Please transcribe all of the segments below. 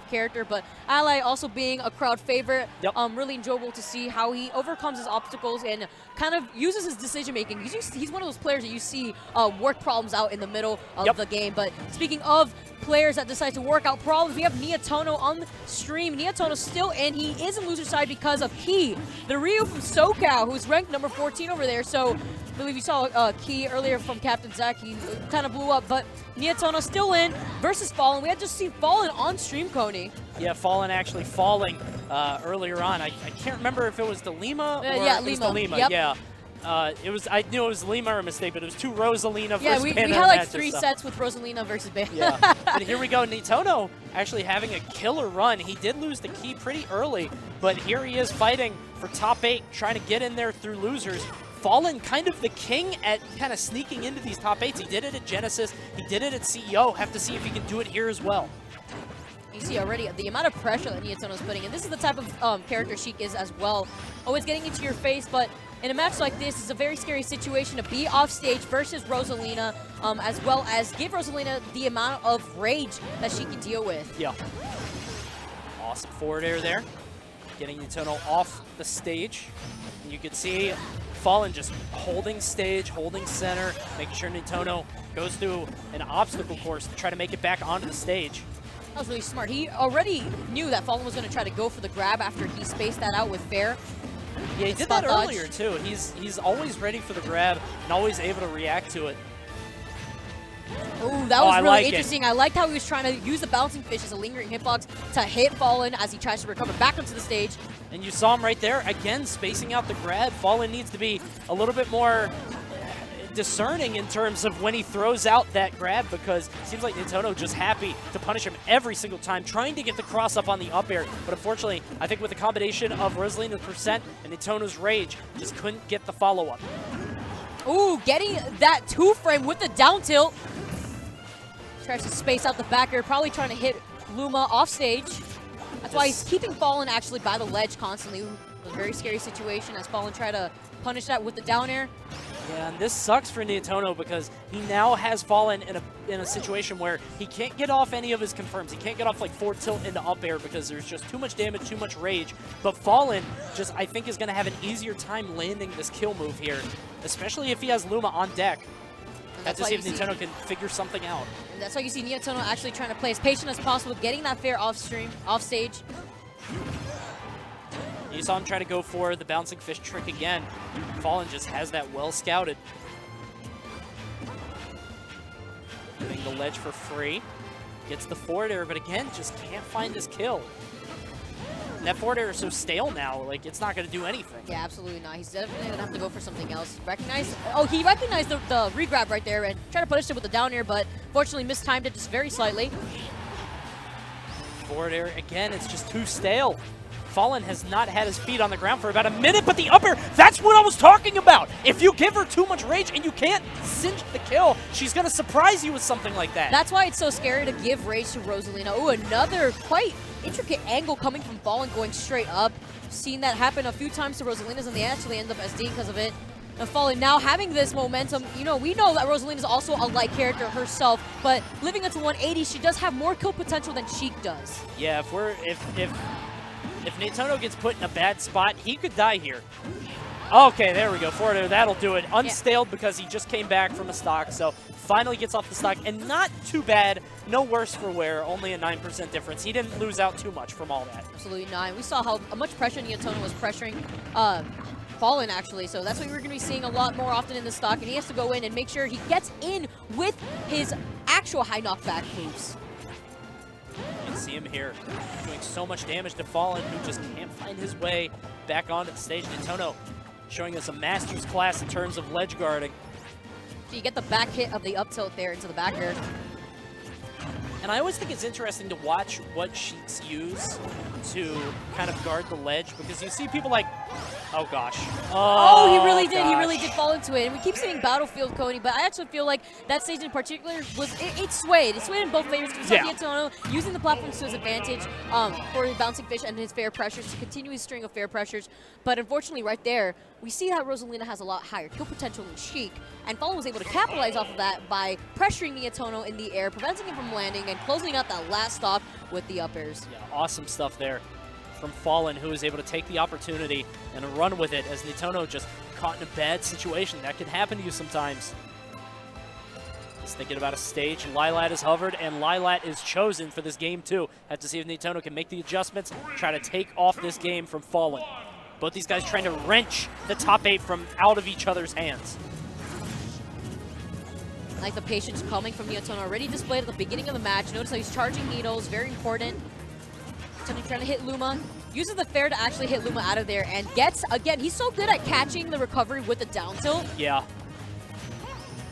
character, but Ally also being a crowd favorite. Yep. Really enjoyable to see how he overcomes his obstacles and kind of uses his decision making. He's one of those players that you see work problems out in the middle of the game. But speaking of players that decide to work out problems, we have Nietono on the stream. Nietono's still in. He is in loser side because of Key, the Ryu from SoCal, who's ranked number 14 over there. So I believe you saw Key earlier from Captain Zach. He kind of blew up, but Nietono still in versus Falln. We had just seen Falln on stream, Coney. Yeah, Falln actually falling earlier on. I can't remember if it was the Lima or yeah, it was Lima. the Lima. Yep. Yeah. It was. I knew it was Lima or a mistake, but it was two Rosalina Yeah, versus we Panda had like matches, 3 so. sets with Rosalina versus Band. Yeah. But here we go. Nietono actually having a killer run. He did lose the key pretty early, but here he is fighting for top 8, trying to get in there through losers. Falln kind of the king at kind of sneaking into these top 8s. He did it at Genesis. He did it at CEO. Have to see if he can do it here as well. You see already the amount of pressure that Nietono's putting in. This is the type of character Sheik is as well. Always getting into your face, but in a match like this, it's a very scary situation to be off stage versus Rosalina, as well as give Rosalina the amount of rage that she can deal with. Yeah. Awesome forward air there. Getting Nietono off the stage. And you can see Falln just holding stage, holding center, making sure Nietono goes through an obstacle course to try to make it back onto the stage. That was really smart. He already knew that Falln was going to try to go for the grab after he spaced that out with Fair. Yeah, he did that earlier too. He's always ready for the grab and always able to react to it. Ooh, that was really interesting. I liked how he was trying to use the bouncing fish as a lingering hitbox to hit Falln as he tries to recover back onto the stage. And you saw him right there, again, spacing out the grab. Falln needs to be a little bit more discerning in terms of when he throws out that grab, because it seems like Nietono just happy to punish him every single time, trying to get the cross up on the up air. But unfortunately, I think with the combination of Rosalina's percent and Nietono's rage, just couldn't get the follow-up. Ooh, getting that 2-frame with the down tilt. Tries to space out the back air, probably trying to hit Luma off stage. That's why he's keeping Falln actually by the ledge constantly. It was a very scary situation as Falln tried to punish that with the down air. Yeah, and this sucks for Nietono because he now has Falln in a situation where he can't get off any of his confirms. He can't get off like forward tilt into up air because there's just too much damage, too much rage. But Falln just, I think, is going to have an easier time landing this kill move here, especially if he has Luma on deck. Have to see if Nietono can figure something out. And that's why you see Nietono actually trying to play as patient as possible, getting that Fair off stage. You saw him try to go for the bouncing fish trick again. Falln just has that well scouted. Getting the ledge for free. Gets the forward air, but again, just can't find his kill. And that forward air is so stale now, like, it's not going to do anything. Yeah, absolutely not. He's definitely going to have to go for something else. He recognized the re-grab right there and tried to punish it with the down air, but fortunately mistimed it just very slightly. Forward air, again, it's just too stale. Falln has not had his feet on the ground for about a minute, but the up air, that's what I was talking about. If you give her too much rage and you can't cinch the kill, she's going to surprise you with something like that. That's why it's so scary to give rage to Rosalina. Ooh, another quite intricate angle coming from Falln going straight up. Seen that happen a few times to Rosalina's, and they actually end up SD because of it. And Falln now having this momentum, we know that Rosalina is also a light character herself, but living up to 180, she does have more kill potential than Sheik does. Yeah, if Nietono gets put in a bad spot, he could die here. Okay, there we go. Forward air, that'll do it. Unstaled because he just came back from a stock, so finally gets off the stock, and not too bad. No worse for wear, only a 9% difference. He didn't lose out too much from all that. Absolutely not. We saw how much pressure Nietono was pressuring Falln, actually, so that's what we're going to be seeing a lot more often in the stock, and he has to go in and make sure he gets in with his actual high knockback moves. You can see him here doing so much damage to Falln, who just can't find his way back onto the stage. Nietono showing us a master's class in terms of ledge guarding. So you get the back hit of the up tilt there into the back air. And I always think it's interesting to watch what Sheiks use to kind of guard the ledge, because you see people like, oh gosh. Oh, he really did. He really did fall into it. And we keep saying Battlefield, Coney, but I actually feel like that stage in particular was, it swayed. It swayed in both favors. We saw Nietono using the platforms to his advantage for the bouncing fish and his fair pressures to continue his string of fair pressures. But unfortunately right there, we see that Rosalina has a lot higher kill potential than Sheik, and Falln was able to capitalize off of that by pressuring Nietono in the air, preventing him from landing, and closing out that last stock with the up airs. Yeah, awesome stuff there from Falln, who was able to take the opportunity and run with it as Nietono just caught in a bad situation. That can happen to you sometimes. Just thinking about a stage. Lylat is hovered, and Lylat is chosen for this game too. Have to see if Nietono can make the adjustments, try to take off this game from Falln. Both these guys trying to wrench the top 8 from out of each other's hands. I like the patience coming from Nietono, already displayed at the beginning of the match. Notice how he's charging needles, very important. Nietono trying to hit Luma. Uses the fair to actually hit Luma out of there and gets, again, he's so good at catching the recovery with the down tilt. Yeah.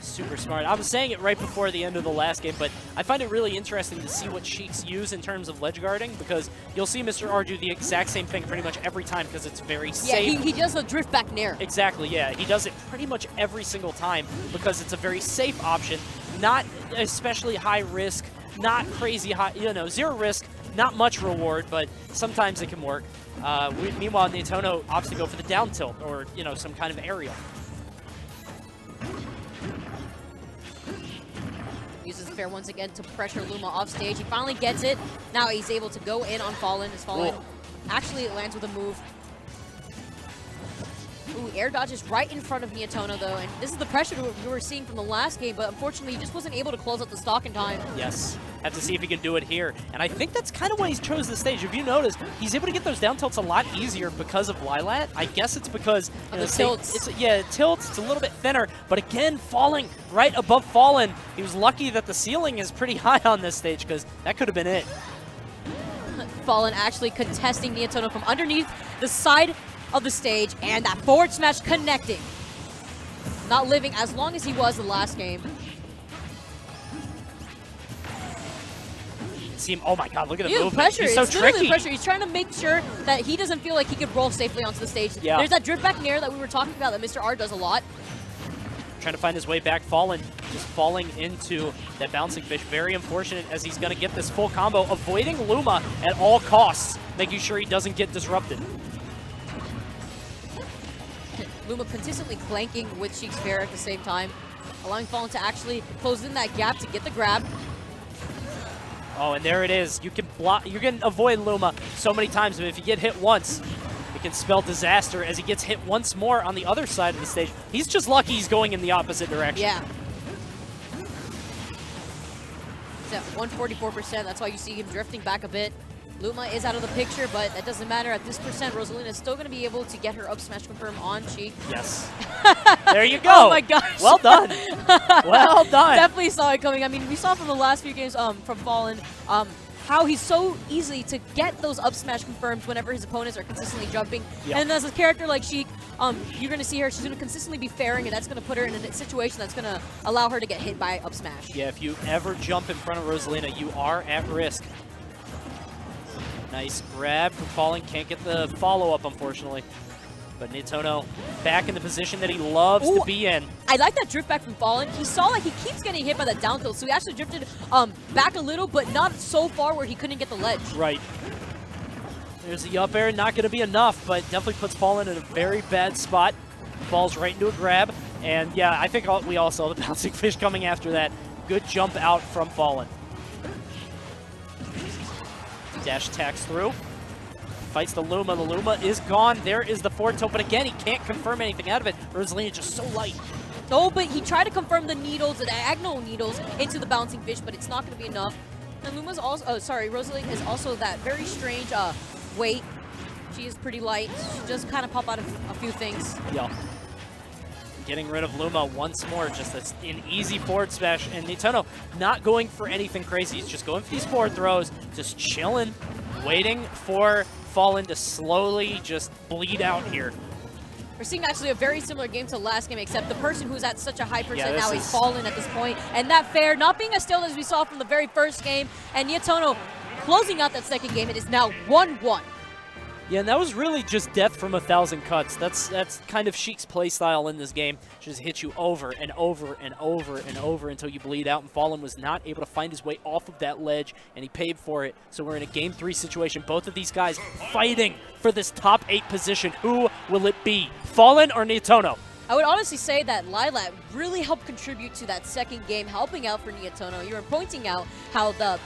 Super smart. I was saying it right before the end of the last game, but I find it really interesting to see what Sheiks use in terms of ledge guarding, because you'll see Mr. R do the exact same thing pretty much every time because it's very safe. Yeah, he does the drift back nair. Exactly, yeah. He does it pretty much every single time because it's a very safe option, not especially high risk, not crazy high, you know, zero risk, not much reward, but sometimes it can work. Meanwhile, Nietono opts to go for the down tilt or, you know, some kind of aerial. Uses the fair once again to pressure Luma off stage. He finally gets it. Now he's able to go in on Falln. As Falln actually lands with a move. Ooh, air dodges right in front of Nietono though, and this is the pressure we were seeing from the last game, but unfortunately he just wasn't able to close out the stock in time. Yes, have to see if he can do it here. And I think that's kind of why he's chose the stage. If you notice, he's able to get those down tilts a lot easier because of Lylat. I guess it's because of the tilts. It tilts, it's a little bit thinner, but again, falling right above Falln. He was lucky that the ceiling is pretty high on this stage because that could have been it. Falln actually contesting Nietono from underneath the side of the stage, and that forward smash connecting. Not living as long as he was the last game. See him, oh my god, look at the movement. Pressure. He's so it's literally tricky. The pressure. He's trying to make sure that he doesn't feel like he could roll safely onto the stage. Yeah. There's that drift back nair that we were talking about that Mr. R does a lot. Trying to find his way back. Falln just falling into that bouncing fish. Very unfortunate as he's going to get this full combo, avoiding Luma at all costs, making sure he doesn't get disrupted. Luma consistently clanking with Sheik's fair at the same time, allowing Falln to actually close in that gap to get the grab. Oh, and there it is. You can block. You can avoid Luma so many times, but if you get hit once, it can spell disaster. As he gets hit once more on the other side of the stage, he's just lucky he's going in the opposite direction. Yeah. He's at 144%. That's why you see him drifting back a bit. Luma is out of the picture, but that doesn't matter. At this percent, Rosalina is still going to be able to get her up smash confirm on Sheik. Yes. There you go. Oh my gosh. Well done. Well done. Definitely saw it coming. I mean, we saw from the last few games from Falln how he's so easy to get those up smash confirms whenever his opponents are consistently jumping. Yep. And as a character like Sheik, you're going to see her. She's going to consistently be fairing, and that's going to put her in a situation that's going to allow her to get hit by up smash. Yeah, if you ever jump in front of Rosalina, you are at risk. Nice grab from Falln. Can't get the follow-up, unfortunately. But Nietono back in the position that he loves to be in. I like that drift back from Falln. He saw like he keeps getting hit by the down tilt, so he actually drifted back a little, but not so far where he couldn't get the ledge. Right. There's the up air, not going to be enough, but definitely puts Falln in a very bad spot. Falls right into a grab, and yeah, I think we all saw the bouncing fish coming after that. Good jump out from Falln. Dash attacks through. Fights the Luma. The Luma is gone. There is the forward tilt, but again, he can't confirm anything out of it. Rosalina just so light. Oh, but he tried to confirm the needles, the diagonal needles, into the bouncing fish, but it's not going to be enough. And Luma's also, Rosalina is also that very strange weight. She is pretty light. She just kind of pop out of a few things. Yeah. Getting rid of Luma once more, just an easy forward smash. And Nietono not going for anything crazy. He's just going for these forward throws, just chilling, waiting for Falln to slowly just bleed out here. We're seeing actually a very similar game to the last game, except the person who's at such a high percent now is Falln at this point. And that fair not being as still as we saw from the very first game. And Nietono closing out that second game. It is now 1-1. Yeah, and that was really just death from 1,000 cuts. That's kind of Sheik's playstyle in this game. Just hit you over and over and over and over until you bleed out. And Falln was not able to find his way off of that ledge, and he paid for it. So we're in a Game 3 situation. Both of these guys fighting for this top 8 position. Who will it be, Falln or Nietono? I would honestly say that Lilat really helped contribute to that second game, helping out for Nietono. You were pointing out how the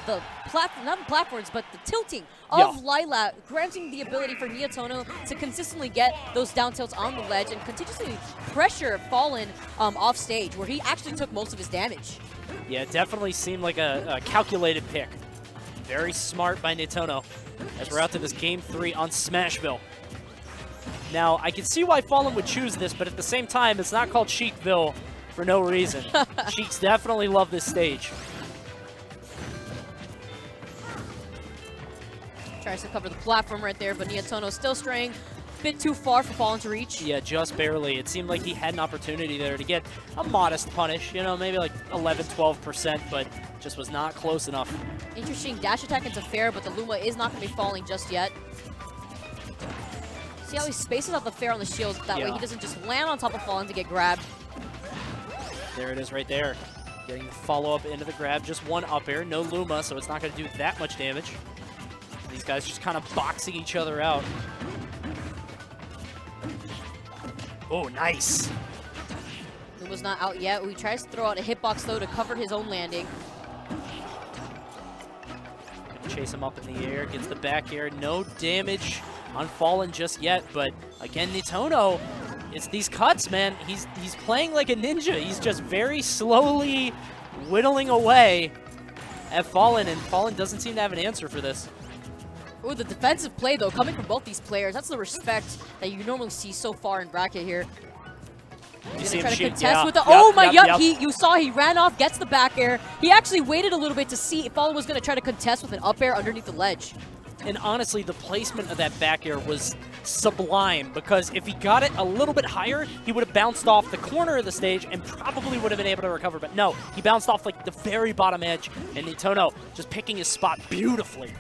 platform, not the platforms, but the tilting of Lilat, granting the ability for Nietono to consistently get those down tilts on the ledge and continuously pressure Falln off stage, where he actually took most of his damage. Yeah, it definitely seemed like a calculated pick. Very smart by Nietono as we're out to this Game 3 on Smashville. Now, I can see why Falln would choose this, but at the same time, it's not called Sheikville for no reason. Sheiks definitely love this stage. Tries to cover the platform right there, but Nietono still straying a bit too far for Falln to reach. Yeah, just barely. It seemed like he had an opportunity there to get a modest punish, you know, maybe like 11, 12%, but just was not close enough. Interesting dash attack into fair, but the Luma is not going to be falling just yet. See how he spaces out the fair on the shield, that way he doesn't just land on top of Falln to get grabbed. There it is right there. Getting the follow-up into the grab, just one up air, no Luma, so it's not going to do that much damage. These guys just kind of boxing each other out. Oh, nice. Luma's not out yet. He tries to throw out a hitbox, though, to cover his own landing. Chase him up in the air, gets the back air, no damage on Falln just yet, but again, Nietono, it's these cuts, man. He's playing like a ninja. He's just very slowly whittling away at Falln, and Falln doesn't seem to have an answer for this. Ooh, the defensive play, though, coming from both these players. That's the respect that you normally see so far in bracket here. He's gonna try to contest with the. Oh my god! You saw he ran off, gets the back air. He actually waited a little bit to see if Falln was gonna try to contest with an up air underneath the ledge. And honestly, the placement of that back air was sublime, because if he got it a little bit higher, he would have bounced off the corner of the stage and probably would have been able to recover. But no, he bounced off like the very bottom edge, and Nietono just picking his spot beautifully.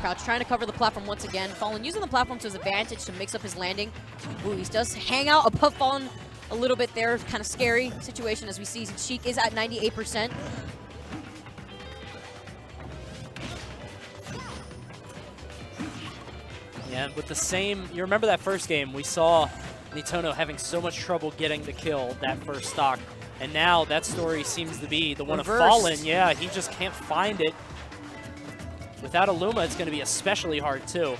Crouch trying to cover the platform once again. Falln using the platform to his advantage to mix up his landing. Ooh, he does hang out above Falln a little bit there. Kind of scary situation as we see Sheik is at 98%. Yeah, with the same, you remember that first game, we saw Nietono having so much trouble getting the kill that first stock. And now that story seems to be the one of Falln. Yeah, he just can't find it. Without a Luma, it's going to be especially hard, too.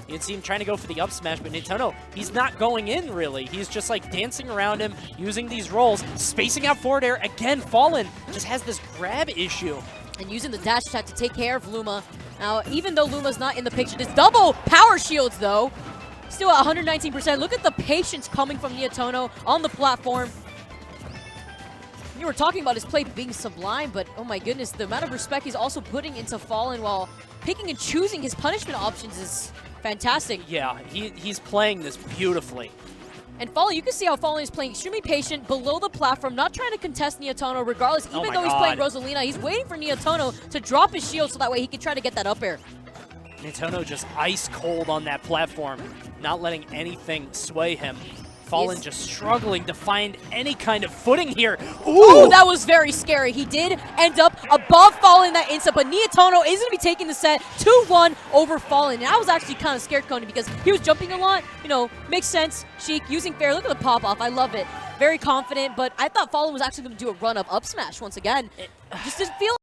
You can see him trying to go for the up smash, but Nietono, he's not going in, really. He's just, like, dancing around him, using these rolls, spacing out forward air. Again, Falln just has this grab issue. And using the dash attack to take care of Luma. Now, even though Luma's not in the picture, this double power shields, though. Still at 119%. Look at the patience coming from Nietono on the platform. You were talking about his play being sublime, but oh my goodness, the amount of respect he's also putting into Falln while picking and choosing his punishment options is fantastic. Yeah, he's playing this beautifully. And Falln, you can see how Falln is playing extremely patient below the platform, not trying to contest Nietono regardless. Even though he's playing Rosalina, he's waiting for Nietono to drop his shield so that way he can try to get that up air. Nietono just ice cold on that platform, not letting anything sway him. Falln just struggling to find any kind of footing here. Ooh, that was very scary. He did end up above Falln that instant, but Nietono is going to be taking the set 2-1 over Falln. And I was actually kind of scared, Coney, because he was jumping a lot. You know, makes sense. Sheik using fair. Look at the pop-off. I love it. Very confident, but I thought Falln was actually going to do a run-up up smash once again. Just didn't feel